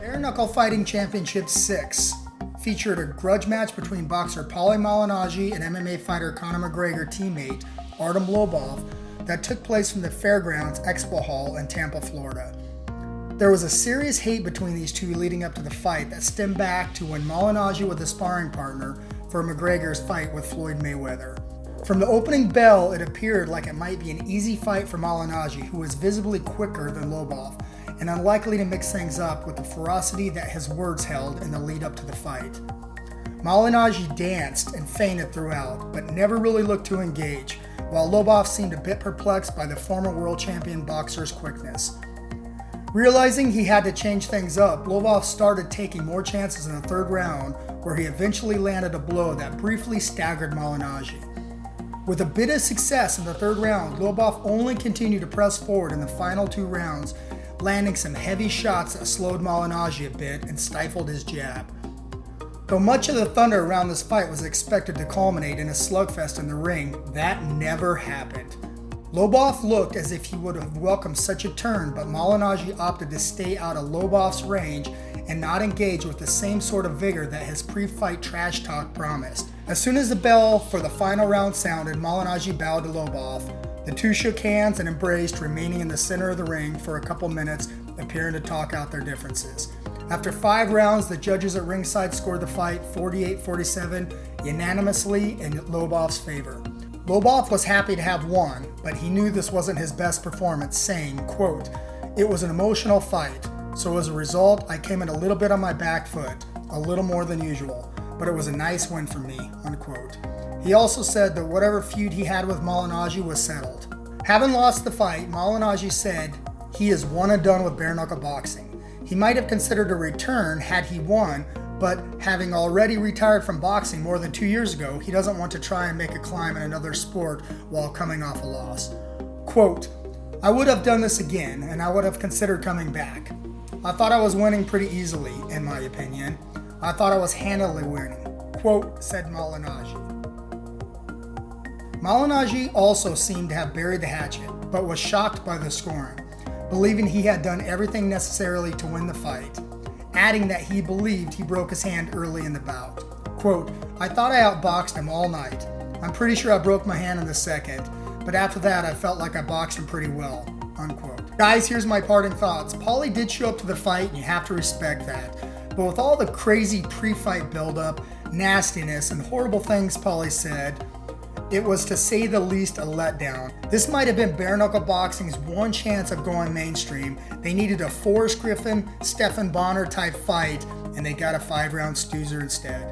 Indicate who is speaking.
Speaker 1: Bare Knuckle Fighting Championship 6 featured a grudge match between boxer Paulie Malignaggi and MMA fighter Conor McGregor teammate Artem Lobov that took place from the Fairgrounds Expo Hall in Tampa, Florida. There was a serious hate between these two leading up to the fight that stemmed back to when Malignaggi was the sparring partner for McGregor's fight with Floyd Mayweather. From the opening bell, it appeared like it might be an easy fight for Malignaggi, who was visibly quicker than Lobov and unlikely to mix things up with the ferocity that his words held in the lead up to the fight. Malignaggi danced and feinted throughout, but never really looked to engage, while Lobov seemed a bit perplexed by the former world champion boxer's quickness. Realizing he had to change things up, Lobov started taking more chances in the third round, where he eventually landed a blow that briefly staggered Malignaggi. With a bit of success in the third round, Lobov only continued to press forward in the final 2 rounds, landing some heavy shots that slowed Malignaggi a bit and stifled his jab. Though much of the thunder around this fight was expected to culminate in a slugfest in the ring, that never happened. Lobov looked as if he would have welcomed such a turn, but Malignaggi opted to stay out of Lobov's range and not engage with the same sort of vigor that his pre-fight trash talk promised. As soon as the bell for the final round sounded, Malignaggi bowed to Lobov. The two shook hands and embraced, remaining in the center of the ring for a couple minutes, appearing to talk out their differences. After 5 rounds, the judges at ringside scored the fight 48-47 unanimously in Lobov's favor. Lobov was happy to have won, but he knew this wasn't his best performance, saying, quote, "It was an emotional fight, so as a result, I came in a little bit on my back foot, a little more than usual, but it was a nice win for me," unquote. He also said that whatever feud he had with Malignaggi was settled. Having lost the fight, Malignaggi said he is one and done with bare knuckle boxing. He might have considered a return had he won, but having already retired from boxing more than 2 years ago, he doesn't want to try and make a climb in another sport while coming off a loss. Quote, "I would have done this again, and I would have considered coming back. I thought I was winning pretty easily, in my opinion. I thought I was handily winning," quote, said Malignaggi. Malignaggi also seemed to have buried the hatchet, but was shocked by the scoring, believing he had done everything necessarily to win the fight, adding that he believed he broke his hand early in the bout. Quote, "I thought I outboxed him all night. I'm pretty sure I broke my hand in the second, but after that I felt like I boxed him pretty well," unquote. Guys, here's my parting thoughts. Paulie did show up to the fight, and you have to respect that. But with all the crazy pre-fight buildup, nastiness, and horrible things Paulie said, it was to say the least a letdown. This might have been bare knuckle boxing's one chance of going mainstream. They needed a Forrest Griffin, Stephan Bonnar type fight, and they got a 5-round snoozer instead.